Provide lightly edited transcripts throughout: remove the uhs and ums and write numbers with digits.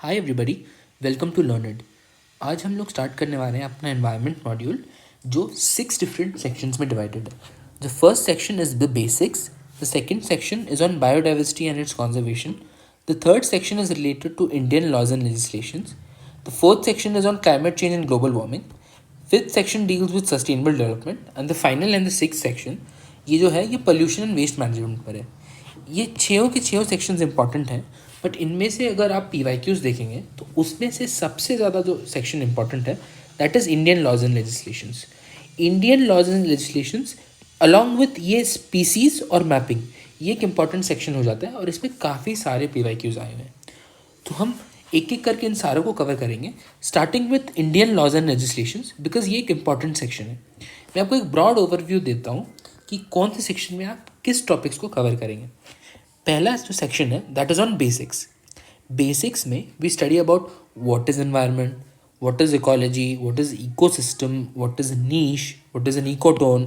Hi everybody, welcome to लर्नड। आज हम लोग स्टार्ट करने वाले हैं अपना एनवायरनमेंट मॉड्यूल जो 6 डिफरेंट सेक्शंस में डिवाइडेड है। The first section is the basics, the second section is on biodiversity and its conservation, the third section is related to Indian laws and legislations, the fourth section is on climate change and global warming, fifth section deals with sustainable development and the final and the six section ये जो है ये pollution and waste management पर है। ये छः के छः सेक्शंस इंपॉर्टेंट हैं, बट इनमें से अगर आप PYQs देखेंगे तो उसमें से सबसे ज़्यादा जो सेक्शन इंपॉर्टेंट है that is Indian laws and legislations. Indian laws and legislations along with ये स्पीसीज और मैपिंग ये एक इम्पॉर्टेंट सेक्शन हो जाता है और इसमें काफ़ी सारे PYQs आए हुए हैं। तो हम एक एक करके इन सारों को कवर करेंगे, starting with Indian laws and legislations because ये एक इम्पॉर्टेंट सेक्शन है। मैं आपको एक ब्रॉड ओवरव्यू देता हूँ कि कौन से सेक्शन में आप किस टॉपिक्स को कवर करेंगे। पहला जो सेक्शन है that is on basics. Basics में we study about what is environment, what is ecology, what is ecosystem, what is niche, what is an ecotone,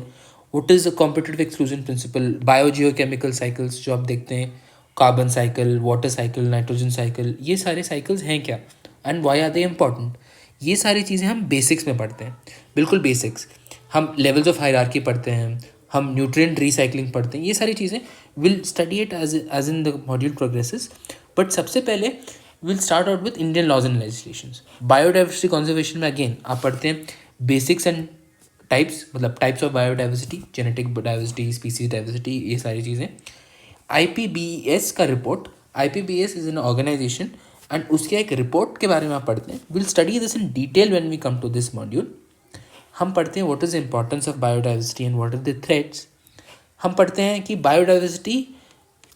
what is a competitive exclusion principle, biogeochemical cycles जो आप देखते हैं, carbon cycle, water cycle, nitrogen cycle, ये सारे cycles हैं क्या and why are they important. ये सारी चीज़ें हम बेसिक्स में पढ़ते हैं, बिल्कुल बेसिक्स। हम लेवल्स ऑफ हायरार्की पढ़ते हैं, हम न्यूट्रिएंट रिसाइकलिंग पढ़ते हैं, ये सारी चीज़ें will study it as in the module progresses. But सबसे पहले will start out with Indian laws and legislations. Biodiversity conservation में अगेन आप पढ़ते हैं बेसिक्स एंड टाइप्स, मतलब types of biodiversity, genetic diversity, species diversity, ये सारी चीज़ें। IPBES का report, IPBES is an organisation and उसके एक रिपोर्ट के बारे में आप पढ़ते हैं। Will study this in detail when we come to this module. हम पढ़ते हैं what is the importance of biodiversity and what are the threats. हम पढ़ते हैं कि बायोडाइवर्सिटी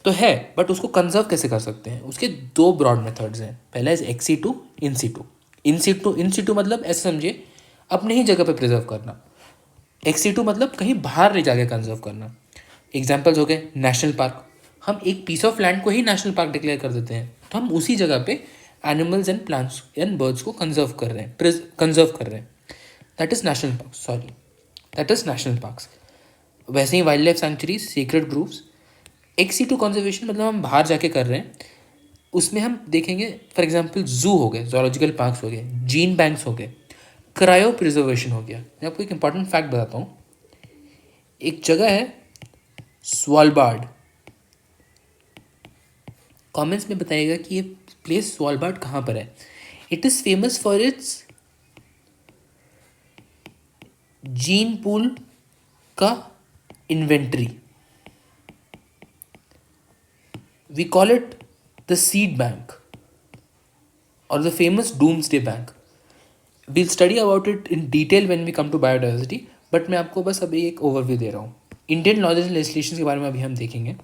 तो है बट उसको कंजर्व कैसे कर सकते हैं। उसके दो ब्रॉड मेथड्स हैं। पहला इज ex-situ, in-situ। in-situ मतलब ऐसे समझिए अपने ही जगह पे प्रिजर्व करना। ex-situ मतलब कहीं बाहर ले जाके कंजर्व करना। एग्जाम्पल्स हो गए नेशनल पार्क। हम एक पीस ऑफ लैंड को ही नेशनल पार्क डिक्लेयर कर देते हैं तो हम उसी जगह पे animals and plants and birds को कंजर्व कर रहे हैं, कंजर्व कर रहे हैं। That is national park, sorry, that is national parks. वैसे ही wildlife sanctuaries, secret groves. ex-situ conservation मतलब हम बाहर जाके कर रहे हैं, उसमें हम देखेंगे फॉर एग्जांपल जू हो गए, जोलॉजिकल पार्क्स हो गए, जीन बैंक्स हो गए, क्रायो प्रिजर्वेशन हो गया। मैं आपको एक इंपॉर्टेंट फैक्ट बताता हूँ। एक जगह है स्वालबार्ड, कमेंट्स में बताइएगा कि ये प्लेस स्वालबार्ड कहाँ पर है। It is famous for its gene pool का inventory. We call it the seed bank or the famous doomsday bank. We'll study about it in detail when we come to biodiversity, but मैं आपको बस अभी एक overview दे रहा हूँ। Indian laws and legislation के बारे में अभी हम देखेंगे।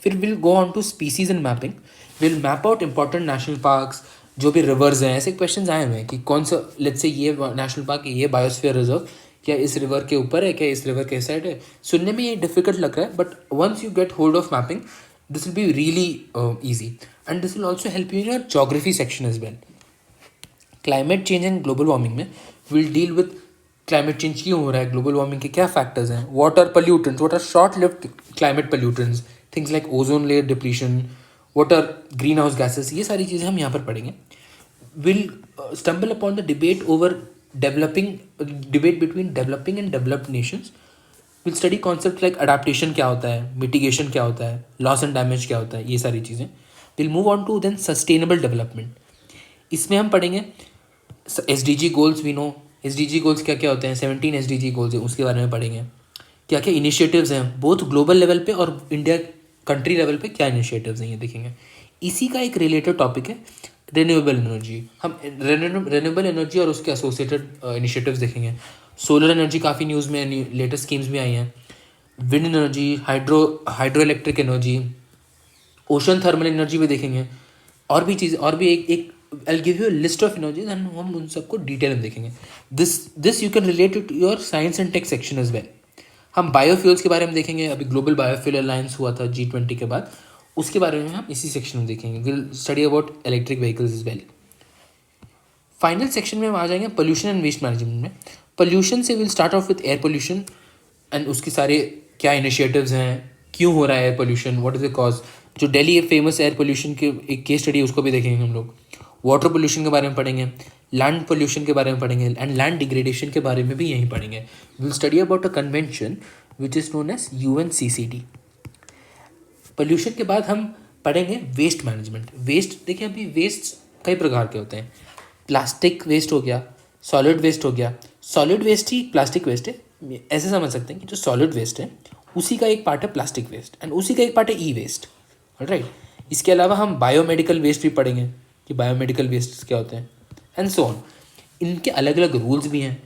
फिर will go on to species and mapping. Will map out important national parks, जो भी रिवर्स हैं। ऐसे क्वेश्चन आए हुए हैं कि कौन सा, लेट्स से ये नेशनल पार्क, ये बायोस्फीयर रिजर्व क्या इस रिवर के ऊपर है, क्या इस रिवर के साइड है। सुनने में ये डिफिकल्ट लग रहा है but once you get hold of mapping this will be really easy and this will also help you in your geography section as well. Climate change and global warming में we'll deal with climate change क्यों हो रहा है, global warming के क्या factors हैं, what are pollutants, what are short lived climate pollutants, things like ozone layer depletion, what are greenhouse gases, ये सारी चीज़ें हम यहाँ पर पढ़ेंगे. We'll stumble upon the debate over debate between developing and developed nations. Will study concept like adaptation क्या होता है, मिटिगेशन क्या होता है, लॉस एंड डैमेज क्या होता है, ये सारी चीज़ें. Will move on to then sustainable development. इसमें हम पढ़ेंगे SDG goals. We know SDG goals क्या क्या होते हैं. 17 SDG गोल्स है, उसके बारे में पढ़ेंगे. क्या क्या इनिशिएटिव्स हैं बोथ ग्लोबल लेवल पे और इंडिया कंट्री लेवल पे, क्या इनिशिएटिव्स हैं ये देखेंगे. इसी का एक रिलेटेड टॉपिक है रिन्यूएबल एनर्जी. हम रिन्यूएबल एनर्जी और उसके एसोसिएटेड इनिशिएटिव्स देखेंगे. सोलर एनर्जी काफ़ी न्यूज़ में, लेटेस्ट स्कीम्स भी आई हैं. Wind energy, hydro electric energy, ocean thermal energy भी देखेंगे. और भी चीज़, और भी एक I give you list of energies and हम उन सबको डिटेल में देखेंगे. This you can relate to your science and tech section as well. हम बायोफ्यूल्स के बारे में देखेंगे. अभी ग्लोबल बायोफ्यूल अलायंस हुआ था G20 के बाद, उसके बारे में हम इसी सेक्शन में देखेंगे. Will study about electric vehicles as well. Final section में हम आ जाएंगे पोल्यूशन एंड वेस्ट मैनेजमेंट में. पोल्यूशन से will start off with air pollution and उसके सारे क्या इनिशिएटिव्स हैं, क्यों हो रहा है air pollution, what is the cause. जो दिल्ली फेमस एयर पोल्यूशन के एक केस स्टडी है उसको भी देखेंगे हम लोग. वाटर पोल्यूशन के बारे में पढ़ेंगे, लैंड पोल्यूशन के बारे में पढ़ेंगे एंड लैंड डिग्रेडेशन के बारे में भी यहीं पढ़ेंगे. Will study about a convention which is known as UNCCD. Pollution के बाद हम पढ़ेंगे वेस्ट मैनेजमेंट. वेस्ट देखिए, अभी वेस्ट कई प्रकार के होते हैं. प्लास्टिक वेस्ट हो गया, सॉलिड वेस्ट हो गया. सॉलिड वेस्ट ही प्लास्टिक वेस्ट है. ऐसे समझ सकते हैं कि जो सॉलिड वेस्ट है उसी का एक पार्ट है प्लास्टिक वेस्ट एंड उसी का एक पार्ट है ई वेस्ट. राइट. इसके अलावा हम बायोमेडिकल वेस्ट भी पढ़ेंगे कि बायोमेडिकल वेस्ट क्या होते हैं एंड सो ऑन. इनके अलग अलग रूल्स भी हैं.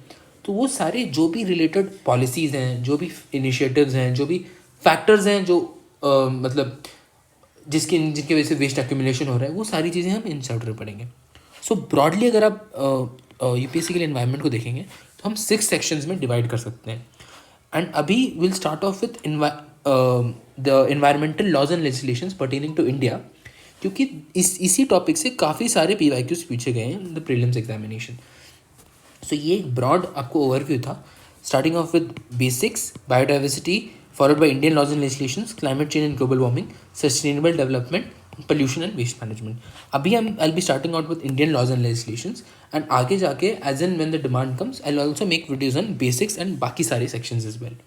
तो वो सारे जो भी रिलेटेड पॉलिसीज़ हैं, जो भी इनिशिएटिव्स हैं, जो भी फैक्टर्स हैं, जो मतलब जिनकी वजह से वेस्ट एक्यूमुलेशन हो रहा है, वो सारी चीज़ें हम इन चैप्टर में पढ़ेंगे. सो ब्रॉडली अगर आप UPSC के लिए एनवायरनमेंट को देखेंगे तो हम 6 सेक्शंस में डिवाइड कर सकते हैं. एंड अभी will start off with the environmental laws and legislations pertaining to India, क्योंकि इसी टॉपिक से काफ़ी सारे PYQs पूछे गए हैं इन द प्रीलिम्स एग्जामिनेशन. सो ये एक ब्रॉड आपको ओवरव्यू था, starting of with basics, biodiversity, followed by Indian laws and legislations, climate change and global warming, sustainable development, pollution and waste management. अभी I'll be starting out with Indian laws and legislations, and आगे जाके as and when the demand comes, I'll also make videos on basics and बाकी सारे sections as well.